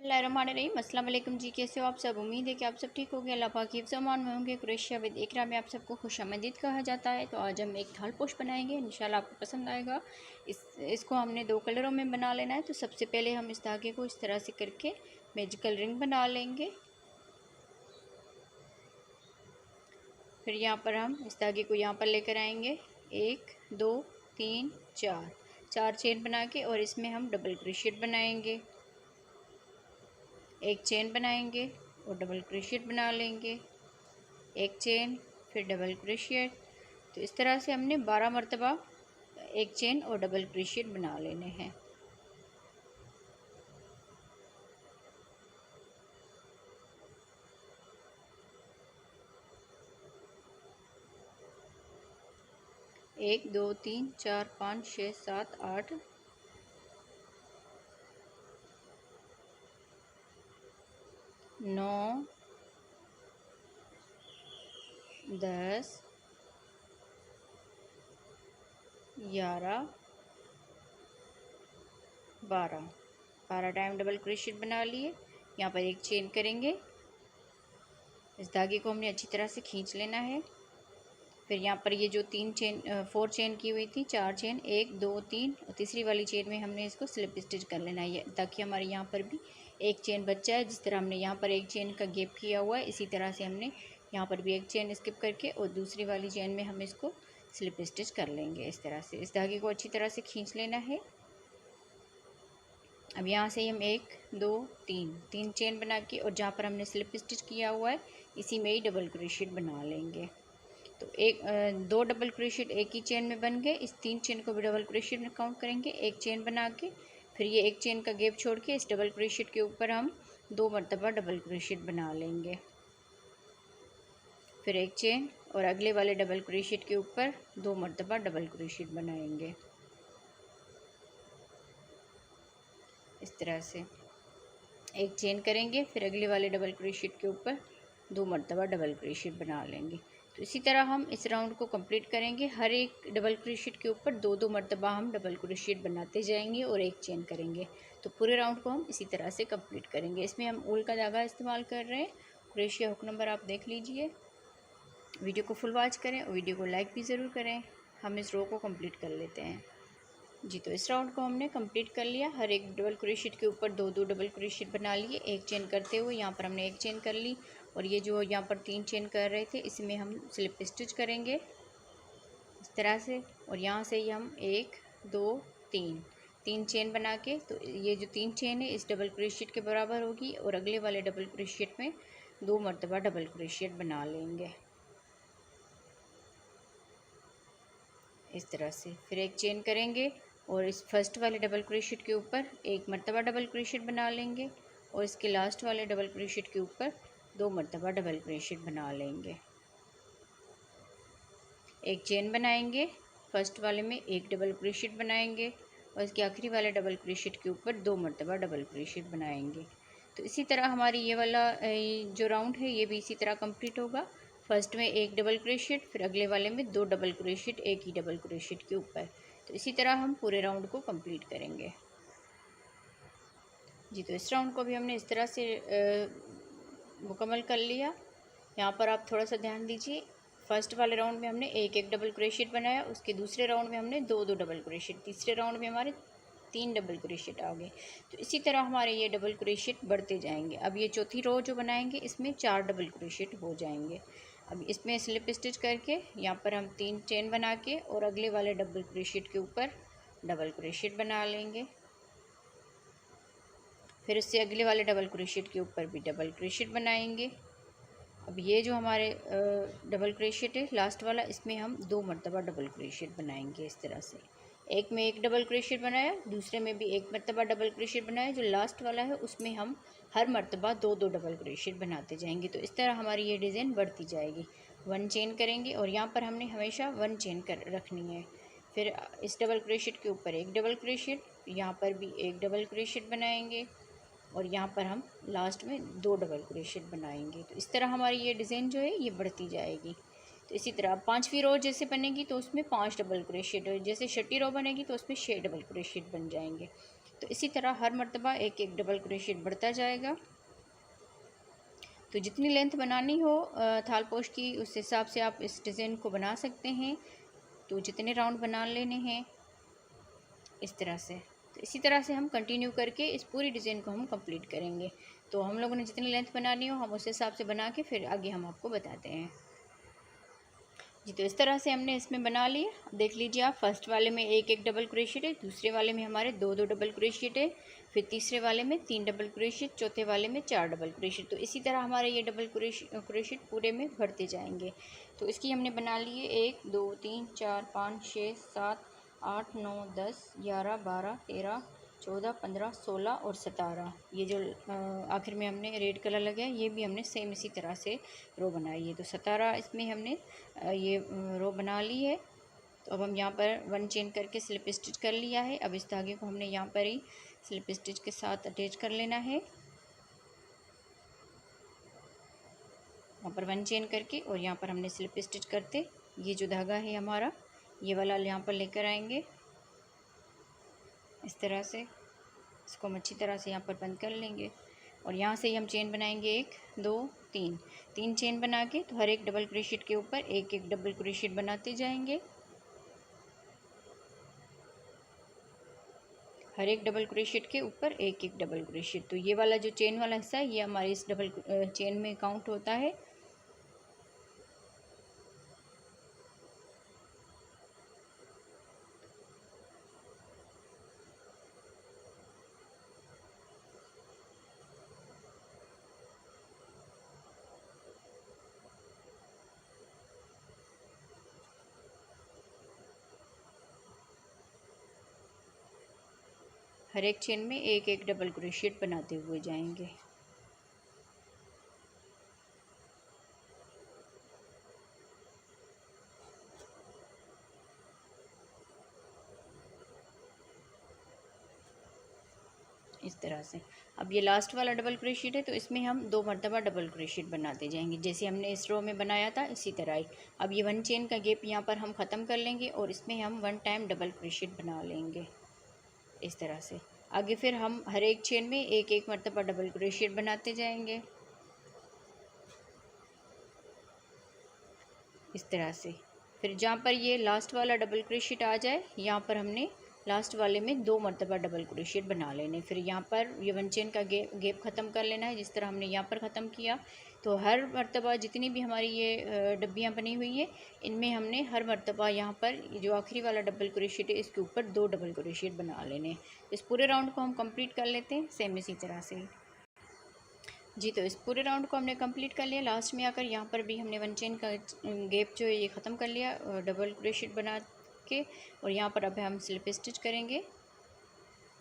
बिस्मिल्लाहिर्रहमानिर्रहीम। अस्सलाम वालेकुम जी, कैसे हो आप सब। उम्मीद है कि आप सब ठीक होंगे, अल्लाह पाक की फ़रमान में होंगे। कुरैशिया विद इकरा में आप सबको खुशामदीद कहा जाता है। तो आज हम एक थाल पोश बनाएंगे, इंशाल्लाह आपको पसंद आएगा। इसको हमने 2 कलरों में बना लेना है। तो सबसे पहले हम इस धागे को इस तरह से करके मैजिकल रिंग बना लेंगे। फिर यहाँ पर हम इस धागे को यहाँ पर लेकर आएंगे, 1 2 3 4 चेन बना के, और इसमें हम डबल क्रोशेट बनाएंगे। एक चेन बनाएंगे और डबल क्रोशेट बना लेंगे, एक चेन फिर डबल क्रोशेट। तो इस तरह से हमने 12 मरतबा एक चेन और डबल क्रोशेट बना लेने हैं। एक 2 3 4 5 6 7 8 9 10 11 12 टाइम डबल क्रोशेट बना लिए। यहाँ पर एक चेन करेंगे, इस धागे को हमने अच्छी तरह से खींच लेना है। फिर यहाँ पर ये जो 4 चेन की हुई थी, 4 चेन 1 2 3 और तीसरी वाली चेन में हमने इसको स्लिप स्टिच कर लेना है, ताकि हमारे यहाँ पर भी एक चेन बच जाए। जिस तरह हमने यहाँ पर एक चेन का गैप किया हुआ है, इसी तरह से हमने यहाँ पर भी एक चेन स्किप करके और दूसरी वाली चेन में हम इसको स्लिप स्टिच कर लेंगे। इस तरह से इस धागे को अच्छी तरह से खींच लेना है। अब यहाँ से हम 1 2 3 चेन बना के, और जहाँ पर हमने स्लिप स्टिच किया हुआ है इसी में ही डबल क्रोशेट बना लेंगे। तो 2 डबल क्रोशेट एक ही चेन में बन गए। इस 3 चेन को भी डबल क्रोशेट में काउंट करेंगे, एक चेन बना के। फिर ये एक चेन का गैप छोड़ के इस डबल क्रोशेट के ऊपर हम 2 मरतबा डबल क्रोशेट बना लेंगे। फिर एक चेन और अगले वाले डबल क्रोशेट के ऊपर 2 मरतबा डबल क्रोशेट बनाएंगे। इस तरह से एक चेन करेंगे, फिर अगले वाले डबल क्रोशेट के ऊपर 2 मरतबा डबल क्रोशेट बना लेंगे। तो इसी तरह हम इस राउंड को कंप्लीट करेंगे। हर एक डबल क्रोशेट के ऊपर 2 मरतबा हम डबल क्रोशेट बनाते जाएंगे और एक चेन करेंगे। तो पूरे राउंड को हम इसी तरह से कंप्लीट करेंगे। इसमें हम ऊल का धागा इस्तेमाल कर रहे हैं। क्रोशिया हुक नंबर आप देख लीजिए। वीडियो को फुल वॉच करें और वीडियो को लाइक भी ज़रूर करें। हम इस रो को कंप्लीट कर लेते हैं जी। तो इस राउंड को हमने कंप्लीट कर लिया। हर एक डबल क्रोशेट के ऊपर 2 डबल क्रोशेट बना लिए, एक चेन करते हुए। यहाँ पर हमने एक चेन कर ली, और ये जो यहाँ पर 3 चेन कर रहे थे इसमें हम स्लिप स्टिच करेंगे इस तरह से। और यहाँ से ही हम 1 2 3 चेन बना के, तो ये जो 3 चेन है इस डबल क्रोशेट के बराबर होगी, और अगले वाले डबल क्रोशेट में 2 मरतबा डबल क्रोशेट बना लेंगे इस तरह से। फिर एक चेन करेंगे और इस फर्स्ट वाले डबल क्रोशेट के ऊपर 1 मरतबा डबल क्रोशेट बना लेंगे, और इसके लास्ट वाले डबल क्रोशेट के ऊपर 2 मरतबा डबल क्रोशेट बना लेंगे। एक चेन बनाएंगे, फर्स्ट वाले में 1 डबल क्रोशेट बनाएंगे, और इसके आखिरी वाले डबल क्रोशेट के ऊपर 2 मरतबा डबल क्रोशेट बनाएंगे। तो इसी तरह हमारी ये वाला जो राउंड है ये भी इसी तरह कंप्लीट होगा। फर्स्ट में 1 डबल क्रोशेट, फिर अगले वाले में 2 डबल क्रोशेट एक ही डबल क्रोशेट के ऊपर। तो इसी तरह हम पूरे राउंड को कंप्लीट करेंगे जी। तो इस राउंड को भी हमने इस तरह से मुकम्मल कर लिया। यहाँ पर आप थोड़ा सा ध्यान दीजिए, फर्स्ट वाले राउंड में हमने 1 डबल क्रोशेट बनाया, उसके दूसरे राउंड में हमने 2 डबल क्रोशेट, तीसरे राउंड में हमारे 3 डबल क्रोशेट आ गए। तो इसी तरह हमारे ये डबल क्रोशेट बढ़ते जाएंगे। अब ये चौथी रो जो बनाएंगे इसमें 4 डबल क्रोशेट हो जाएंगे। अब इसमें स्लिप स्टिच करके यहाँ पर हम 3 चेन बना के और अगले वाले डबल क्रोशेट के ऊपर डबल क्रोशेट बना लेंगे। फिर उससे अगले वाले डबल क्रोशेट के ऊपर भी डबल क्रोशेट बनाएंगे। अब ये जो हमारे डबल क्रोशेट है लास्ट वाला, इसमें हम 2 मरतबा डबल क्रोशेट बनाएंगे इस तरह से। एक में 1 डबल क्रोशेट बनाया, दूसरे में भी 1 मरतबा डबल क्रोशेट बनाया। जो लास्ट वाला है उसमें हम हर मरतबा 2 डबल क्रोशेट बनाते जाएंगे। तो इस तरह हमारी ये डिज़ाइन बढ़ती जाएगी। 1 चेन करेंगे, और यहाँ पर हमने हमेशा 1 चेन कर रखनी है। फिर इस डबल क्रोशेट के ऊपर 1 डबल क्रोशेट, यहाँ पर भी 1 डबल क्रोशेट बनाएंगे, और यहाँ पर हम लास्ट में 2 डबल क्रोशेट बनाएंगे। तो इस तरह हमारी ये डिज़ाइन जो है ये बढ़ती जाएगी। तो इसी तरह 5वीं रो जैसे बनेगी तो उसमें 5 डबल क्रोशेट, जैसे 6ठी रो बनेगी तो उसमें 6 डबल क्रोशेट बन जाएंगे। तो इसी तरह हर मर्तबा एक एक डबल क्रोशिएट बढ़ता जाएगा। तो जितनी लेंथ बनानी हो थाल पोस्ट की उस हिसाब से आप इस डिज़ाइन को बना सकते हैं। तो जितने राउंड बना लेने हैं इस तरह से। तो इसी तरह से हम कंटिन्यू करके इस पूरी डिज़ाइन को हम कंप्लीट करेंगे। तो हम लोगों ने जितनी लेंथ बनानी हो हम उस हिसाब से बना के फिर आगे हम आपको बताते हैं जी। तो इस तरह से हमने इसमें बना लिया। देख लीजिए आप, फर्स्ट वाले में एक एक डबल क्रोशिएट है, दूसरे वाले में हमारे दो दो डबल क्रोशिएट है, फिर तीसरे वाले में 3 डबल क्रोशिएट, चौथे वाले में 4 डबल क्रोशिएट। तो इसी तरह हमारे ये डबल क्रोशिएट पूरे में बढ़ते जाएंगे। तो इसकी हमने बना लिए 1 2 3 4 5 6 7 8 9 10 11 12 13 14 15 16 और 17। ये जो आखिर में हमने रेड कलर लगाया ये भी हमने सेम इसी तरह से रो बनाई है। तो 17 इसमें हमने ये रो बना ली है। तो अब हम यहाँ पर 1 चेन करके स्लिप स्टिच कर लिया है। अब इस धागे को हमने यहाँ पर ही स्लिप स्टिच के साथ अटैच कर लेना है। यहाँ पर 1 चेन करके और यहाँ पर हमने स्लिप स्टिच करते ये जो धागा है हमारा ये वाला यहाँ पर लेकर आएंगे इस तरह से। इसको हम अच्छी तरह से यहाँ पर बंद कर लेंगे और यहाँ से ही हम चेन बनाएंगे 1 2 3 चेन बना के। तो हर एक डबल क्रोशिएट के ऊपर एक एक डबल क्रोशिएट बनाते जाएंगे। हर एक डबल क्रोशिएट के ऊपर एक एक डबल क्रोशिएट। तो ये वाला जो चेन वाला हिस्सा है ये हमारे इस डबल चेन में काउंट होता है। हर एक चेन में एक एक डबल क्रोशिएट बनाते हुए जाएंगे। इस तरह से। अब ये लास्ट वाला डबल क्रोशिएट है तो इसमें हम 2 मरतबा डबल क्रोशिएट बनाते जाएंगे जैसे हमने इस रो में बनाया था इसी तरह ही। अब ये 1 चेन का गैप यहाँ पर हम ख़त्म कर लेंगे और इसमें हम 1 टाइम डबल क्रोशिएट बना लेंगे इस तरह से। आगे फिर हम हर एक चेन में एक एक मरतबा डबल क्रोशिएट बनाते जाएंगे इस तरह से। फिर जहाँ पर ये लास्ट वाला डबल क्रोशिएट आ जाए यहाँ पर हमने लास्ट वाले में 2 मरतबा डबल क्रोशिएट बना लेने। फिर यहाँ पर ये 1 चेन का गैप ख़त्म कर लेना है जिस तरह हमने यहाँ पर ख़त्म किया। तो हर मरतबा जितनी भी हमारी ये डब्बियाँ बनी हुई है इनमें हमने हर मरतबा यहाँ पर जो आखिरी वाला डबल क्रोशिएट है इसके ऊपर 2 डबल क्रोशिएट बना लेने। इस पूरे राउंड को हम कंप्लीट कर लेते हैं सेम इसी तरह से जी। तो इस पूरे राउंड को हमने कंप्लीट कर लिया। लास्ट में आकर यहाँ पर भी हमने 1 चेन का गैप जो है ये ख़त्म कर लिया डबल क्रोशिएट बना के। और यहाँ पर अब हम स्लिप स्टिच करेंगे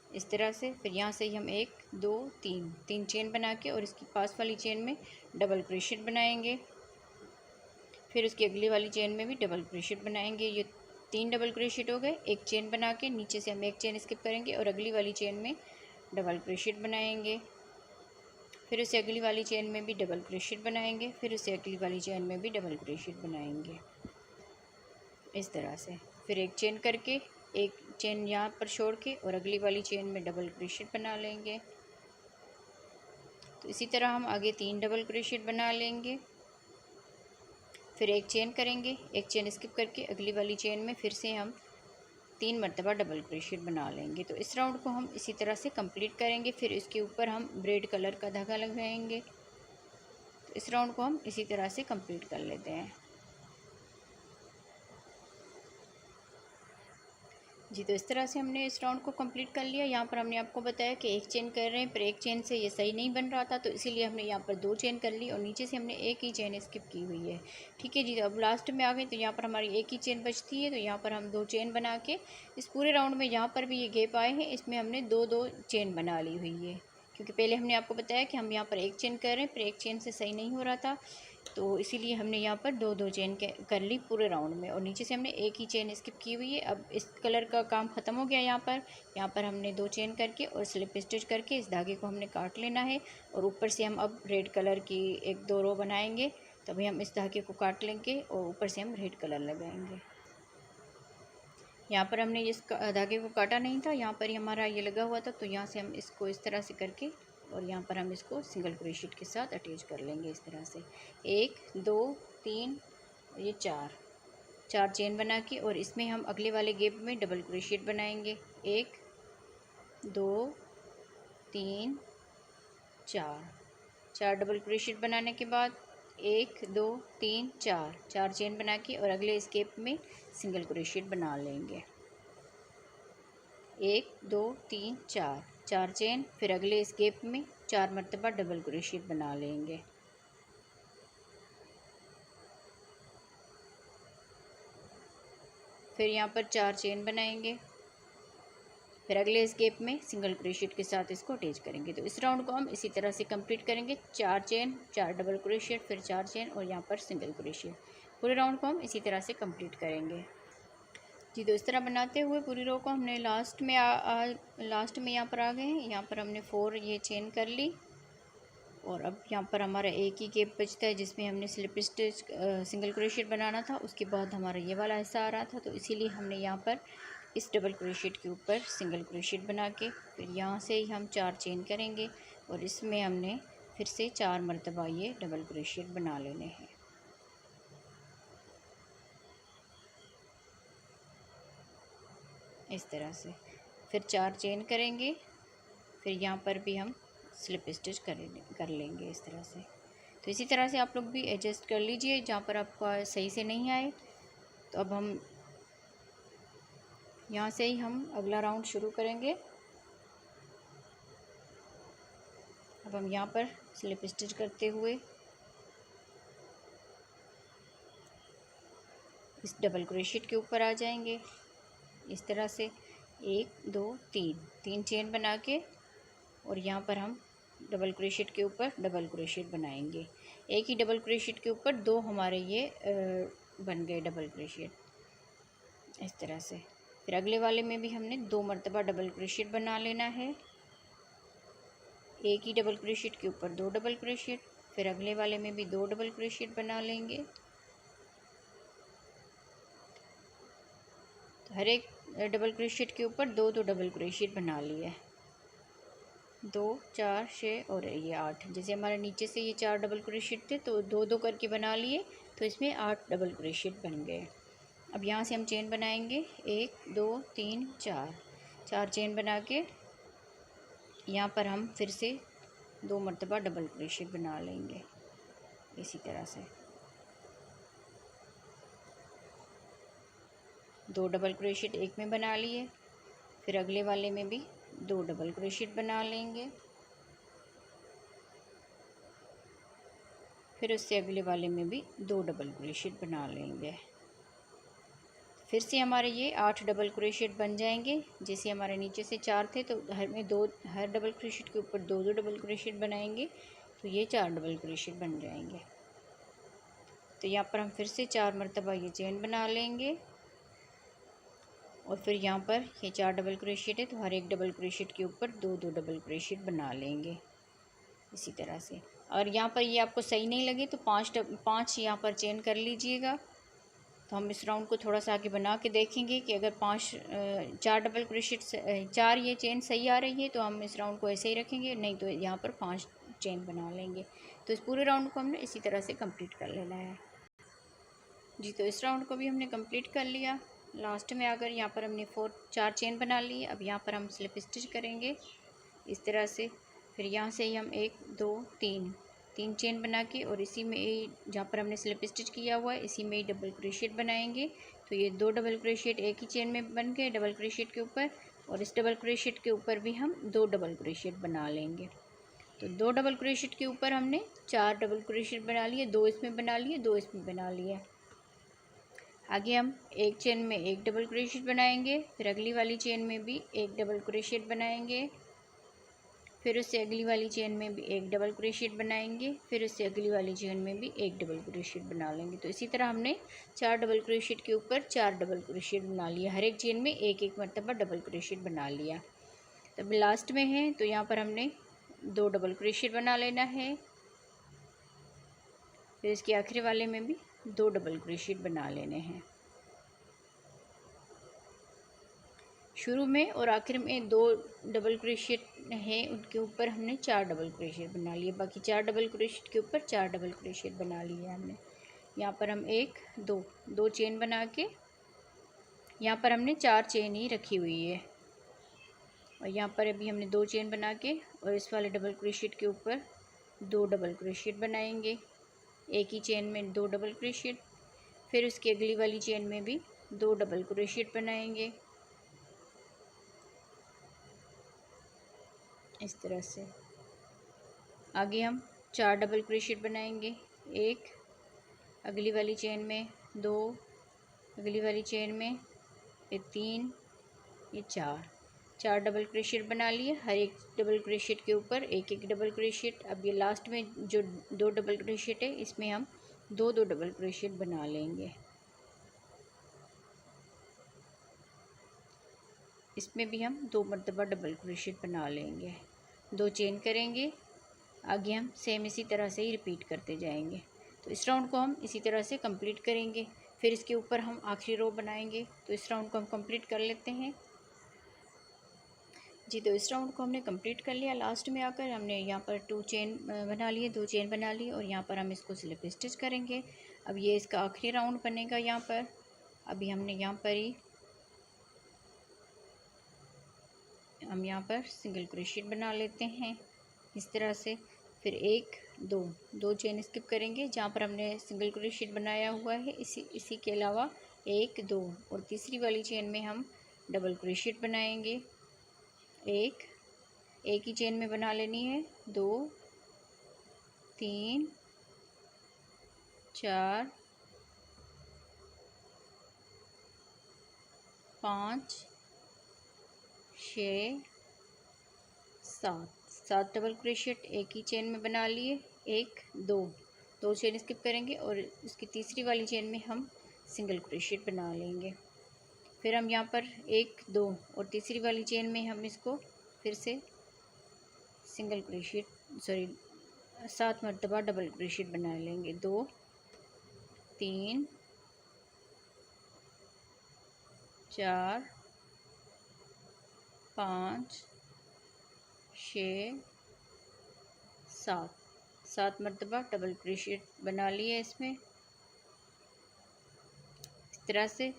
इस तरह से। फिर यहाँ से ही हम 1 2 3 चेन बना के और इसकी पास वाली चेन में डबल क्रोशिएट बनाएंगे। फिर उसकी अगली वाली चेन में भी डबल क्रोशिएट बनाएंगे। ये 3 डबल क्रोशिएट हो गए। एक चेन बना के नीचे से हम 1 चेन स्किप करेंगे और अगली वाली चेन में डबल क्रोशिएट बनाएंगे। फिर उसे अगली वाली चेन में भी डबल क्रोशिएट बनाएंगे। फिर उसे अगली वाली चेन में भी डबल क्रोशिएट बनाएंगे इस तरह से। फिर एक चेन करके एक चेन यहाँ पर छोड़ के और अगली वाली चेन में डबल क्रोशिएट बना लेंगे। तो इसी तरह हम आगे 3 डबल क्रोशिएट बना लेंगे। फिर एक चेन करेंगे, एक चेन स्किप करके अगली वाली चेन में फिर से हम 3 मरतबा डबल क्रोशिएट बना लेंगे। तो इस राउंड को हम इसी तरह से कंप्लीट करेंगे। फिर इसके ऊपर हम रेड कलर का धागा लगाएंगे। तो इस राउंड को हम इसी तरह से कंप्लीट कर लेते हैं जी। तो इस तरह से हमने इस राउंड को कंप्लीट कर लिया। यहाँ पर हमने आपको बताया कि एक चेन कर रहे हैं पर एक चेन से ये सही नहीं बन रहा था तो इसीलिए हमने यहाँ पर 2 चेन कर ली और नीचे से हमने एक ही चेन स्किप की हुई है। ठीक है जी। अब लास्ट में आ गए तो यहाँ पर हमारी एक ही चेन बचती है। तो यहाँ पर हम 2 चेन बना के इस पूरे राउंड में जहाँ पर भी ये गैप आए हैं इसमें हमने 2 चेन बना ली हुई है। क्योंकि पहले हमने आपको बताया कि हम यहाँ पर एक चेन कर रहे हैं पर एक चेन से सही नहीं हो रहा था तो इसीलिए हमने यहाँ पर 2 चेन कर ली पूरे राउंड में और नीचे से हमने एक ही चेन स्किप की हुई है। अब इस कलर का काम ख़त्म हो गया। यहाँ पर हमने 2 चेन करके और स्लिप स्टिच करके इस धागे को हमने काट लेना है और ऊपर से हम अब रेड कलर की 1 2 रो बनाएंगे। तभी हम इस धागे को काट लेंगे और ऊपर से हम रेड कलर लगाएंगे यहाँ पर हमने इस धागे को काटा नहीं था, यहाँ पर ही हमारा ये लगा हुआ था, तो यहाँ से हम इसको इस तरह से करके और यहाँ पर हम इसको सिंगल क्रोशेट के साथ अटैच कर लेंगे इस तरह से। 1 2 3 ये 4 चेन बना के, और इसमें हम अगले वाले गैप में डबल क्रोशेट बनाएंगे। 1 2 3 4 डबल क्रोशेट बनाने के बाद 1 2 3 4 चेन बना के और अगले इस गैप में सिंगल क्रोशेट बना लेंगे। 1 2 3 4 चेन, फिर अगले इस गैप में 4 मरतबा डबल क्रोशेट बना लेंगे। फिर यहाँ पर 4 चेन बनाएंगे, फिर अगले इस गैप में सिंगल क्रोशेट के साथ इसको अटैच करेंगे। तो इस राउंड को हम इसी तरह से कंप्लीट करेंगे। 4 चेन, 4 डबल क्रोशेट, फिर 4 चेन और यहाँ पर सिंगल क्रोशेट। पूरे राउंड को हम इसी तरह से कंप्लीट करेंगे जी। तो इस तरह बनाते हुए पूरी रो को हमने लास्ट में यहाँ पर आ गए हैं। यहाँ पर हमने 4 ये चेन कर ली, और अब यहाँ पर हमारा एक ही गैप बचता है जिसमें हमने स्लिप स्टिच सिंगल क्रोशेट बनाना था। उसके बाद हमारा ये वाला हिस्सा आ रहा था, तो इसीलिए हमने यहाँ पर इस डबल क्रोशेट के ऊपर सिंगल क्रोशेट बना के फिर यहाँ से ही हम 4 चेन करेंगे, और इसमें हमने फिर से 4 मरतबा ये डबल क्रोशेट बना लेने हैं इस तरह से। फिर 4 चेन करेंगे, फिर यहाँ पर भी हम स्लिप स्टिच कर लेंगे इस तरह से। तो इसी तरह से आप लोग भी एडजस्ट कर लीजिए जहाँ पर आपका सही से नहीं आए। तो अब हम यहाँ से ही हम अगला राउंड शुरू करेंगे। अब हम यहाँ पर स्लिप स्टिच करते हुए इस डबल क्रोशेट के ऊपर आ जाएंगे इस तरह से। 1 2 3 चेन बना के, और यहाँ पर हम डबल क्रोशेट के ऊपर डबल क्रोशेट बनाएंगे। एक ही डबल क्रोशेट के ऊपर 2 हमारे ये बन गए डबल क्रोशेट इस तरह से। फिर अगले वाले में भी हमने 2 मरतबा डबल क्रोशेट बना लेना है। एक ही डबल क्रोशेट के ऊपर 2 डबल क्रोशेट, फिर अगले वाले में भी 2 डबल क्रोशेट बना लेंगे। तो हर एक डबल क्रोशेट के ऊपर 2 डबल क्रोशेट बना लिए। 2 4 6 और ये 8। जैसे हमारे नीचे से ये 4 डबल क्रोशेट थे, तो 2 करके बना लिए, तो इसमें 8 डबल क्रोशेट बन गए। अब यहाँ से हम चेन बनाएंगे 1 2 3 4 चेन बना के यहाँ पर हम फिर से 2 मरतबा डबल क्रोशेट बना लेंगे इसी तरह से। 2 डबल क्रोशेट एक में बना लिए, फिर अगले वाले में भी 2 डबल क्रोशेट बना लेंगे, फिर उससे अगले वाले में भी 2 डबल क्रोशेट बना लेंगे। फिर से हमारे ये 8 डबल क्रोशेट बन जाएंगे। जैसे हमारे नीचे से 4 थे, तो हर डबल क्रोशेट के ऊपर 2 डबल क्रोशेट बनाएंगे, तो ये 4 डबल क्रोशेट बन जाएंगे। तो यहाँ पर हम फिर से 4 मरतबा ये चेन बना लेंगे, और फिर यहाँ पर ये 4 डबल क्रोशेट है, तो हर एक डबल क्रोशेट के ऊपर 2 डबल क्रोशेट बना लेंगे इसी तरह से। और यहाँ पर ये आपको सही नहीं लगे तो 5 यहाँ पर चेन कर लीजिएगा। तो हम इस राउंड को थोड़ा सा आगे बना के देखेंगे कि अगर 4 डबल क्रोशेट 4 ये चेन सही आ रही है तो हम इस राउंड को ऐसे ही रखेंगे, नहीं तो यहाँ पर 5 चेन बना लेंगे। तो इस पूरे राउंड को हमने इसी तरह से कंप्लीट कर लेना है जी। तो इस राउंड को भी हमने कंप्लीट कर लिया। लास्ट में आकर यहाँ पर हमने 4 चेन बना ली। अब यहाँ पर हम स्लिप स्टिच करेंगे इस तरह से। फिर यहाँ से ही हम 1 2 3 चेन बना के, और इसी में जहाँ पर हमने स्लिप स्टिच किया हुआ है इसी में ही डबल क्रोशेट बनाएंगे। तो ये 2 डबल क्रोशेट एक ही चेन में बन गए डबल क्रोशेट के ऊपर, और इस डबल क्रोशेट के ऊपर भी हम 2 डबल क्रोशेट बना लेंगे। तो 2 डबल क्रोशेट के ऊपर हमने 4 डबल क्रोशेट बना लिए, 2 इसमें बना लिए, 2 इसमें बना लिए। आगे हम एक चेन में 1 डबल क्रोशेट बनाएंगे, फिर अगली वाली चेन में भी 1 डबल क्रोशेट बनाएंगे, फिर उससे अगली वाली चेन में भी 1 डबल क्रोशेट बनाएंगे, फिर उससे अगली वाली चेन में भी 1 डबल क्रोशेट बना लेंगे। तो इसी तरह हमने 4 डबल क्रोशेट के ऊपर 4 डबल क्रोशेट बना लिया, हर एक चेन में 1 मरतबा डबल क्रोशेट बना लिया। तब लास्ट में है तो यहाँ पर हमने 2 डबल क्रोशेट बना लेना है, फिर इसके आखिरी वाले में भी 2 डबल क्रोशेट बना लेने हैं। शुरू में और आखिर में 2 डबल क्रोशिएट हैं, उनके ऊपर हमने 4 डबल क्रोशिएट बना लिए। बाकी 4 डबल क्रोशिएट के ऊपर 4 डबल क्रोशिएट बना लिए हमने। यहाँ पर हम 1 2 चेन बना के यहाँ पर हमने 4 चेन ही रखी हुई है, और यहाँ पर अभी हमने 2 चेन बना के और इस वाले डबल क्रोशिएट के ऊपर 2 डबल क्रोशिएट बनाएंगे। एक ही चेन में 2 डबल क्रोशिएट, फिर उसकी अगली वाली चेन में भी 2 डबल क्रोशिएट बनाएंगे इस तरह से। आगे हम 4 डबल क्रोशिएट बनाएंगे, 1 अगली वाली चेन में, 2 अगली वाली चेन में, फिर 3, ये 4 डबल क्रोशिएट बना लिए। हर एक डबल क्रोशिएट के ऊपर एक एक डबल क्रोशिएट। अब ये लास्ट में जो 2 डबल क्रोशिएट है, इसमें हम 2 डबल क्रोशिएट बना लेंगे। इसमें भी हम 2 मरतबा डबल क्रोशिएट बना लेंगे, 2 चेन करेंगे। आगे हम सेम इसी तरह से ही रिपीट करते जाएंगे। तो इस राउंड को हम इसी तरह से कंप्लीट करेंगे। फिर इसके ऊपर हम आखिरी रो बनाएंगे। तो इस राउंड को हम कंप्लीट कर लेते हैं जी। तो इस राउंड को हमने कंप्लीट कर लिया। लास्ट में आकर हमने यहाँ पर 2 चेन बना लिए, 2 चेन बना ली, और यहाँ पर हम इसको स्लिप स्टिच करेंगे। अब ये इसका आखिरी राउंड बनेगा। यहाँ पर अभी हमने यहाँ पर ही हम यहाँ पर सिंगल क्रोशिएट बना लेते हैं इस तरह से। फिर 1 2 चेन स्किप करेंगे जहाँ पर हमने सिंगल क्रोशिएट बनाया हुआ है। इसी के अलावा 1 2 और तीसरी वाली चेन में हम डबल क्रोशिएट बनाएंगे। एक ही चेन में बना लेनी है, 2 3 4 5 6 7 डबल क्रोशिएट एक ही चेन में बना लिए। 1 2 चेन स्किप करेंगे और उसकी तीसरी वाली चेन में हम सिंगल क्रोशिएट बना लेंगे। फिर हम यहाँ पर 1 2 और तीसरी वाली चेन में हम इसको फिर से सिंगल क्रोशिएट 7 मरतबा डबल क्रोशिएट बना लेंगे। 2 3 4 5 6 7 मरतबा डबल क्रोशिएट बना लिए इसमें इस तरह से।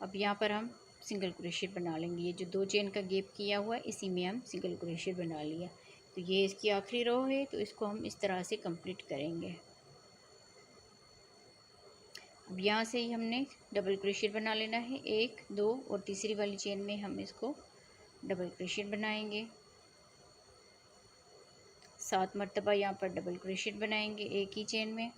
अब यहाँ पर हम सिंगल क्रोशिएट बना लेंगे। ये जो 2 चेन का गैप किया हुआ है, इसी में हम सिंगल क्रोशिएट बना लिया। तो ये इसकी आखिरी रो है, तो इसको हम इस तरह से कंप्लीट करेंगे। अब यहाँ से ही हमने डबल क्रोशिएट बना लेना है। 1 2 और तीसरी वाली चेन में हम इसको डबल क्रोशिएट बनाएंगे। 7 मरतबा यहाँ पर डबल क्रोशिएट बनाएंगे एक ही चेन में।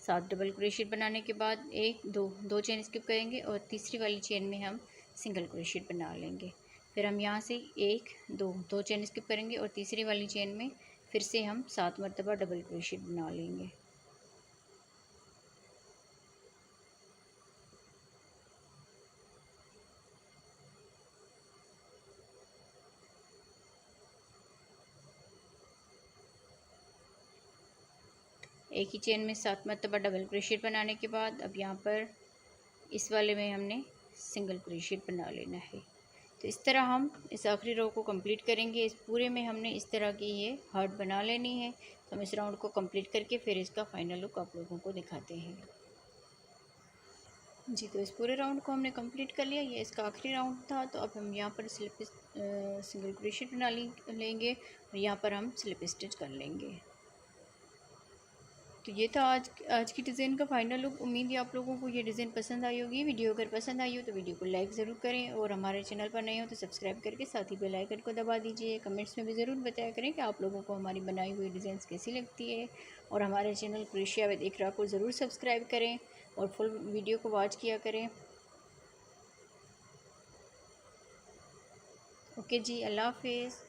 सात डबल क्रोशिएट बनाने के बाद 1 2 चेन स्किप करेंगे और तीसरी वाली चेन में हम सिंगल क्रोशिएट बना लेंगे। फिर हम यहाँ से 1 2 चेन स्किप करेंगे और तीसरी वाली चेन में फिर से हम 7 मरतबा डबल क्रोशिएट बना लेंगे। एक ही चेन में 7 मरतबा डबल क्रोशिएट बनाने के बाद अब यहाँ पर इस वाले में हमने सिंगल क्रोशिएट बना लेना है। तो इस तरह हम इस आखिरी रो को कंप्लीट करेंगे। इस पूरे में हमने इस तरह की ये हार्ट बना लेनी है। तो हम इस राउंड को कंप्लीट करके फिर इसका फाइनल लुक आप लोगों को दिखाते हैं जी। तो इस पूरे राउंड को हमने कंप्लीट कर लिया। ये इसका आखिरी राउंड था। तो अब हम यहाँ पर सिंगल क्रोशिएट बना लेंगे और यहाँ पर हम स्लिप स्टिच कर लेंगे। तो ये था आज की डिज़ाइन का फाइनल लुक। उम्मीद है आप लोगों को ये डिज़ाइन पसंद आई होगी। वीडियो अगर पसंद आई हो तो वीडियो को लाइक ज़रूर करें और हमारे चैनल पर नए हो तो सब्सक्राइब करके साथ ही बेल आइकन को दबा दीजिए। कमेंट्स में भी ज़रूर बताया करें कि आप लोगों को हमारी बनाई हुई डिज़ाइंस कैसी लगती है, और हमारे चैनल क्रोशिया विद इकरा को ज़रूर सब्सक्राइब करें और फुल वीडियो को वॉच किया करें। ओके जी, अल्लाह हाफिज़।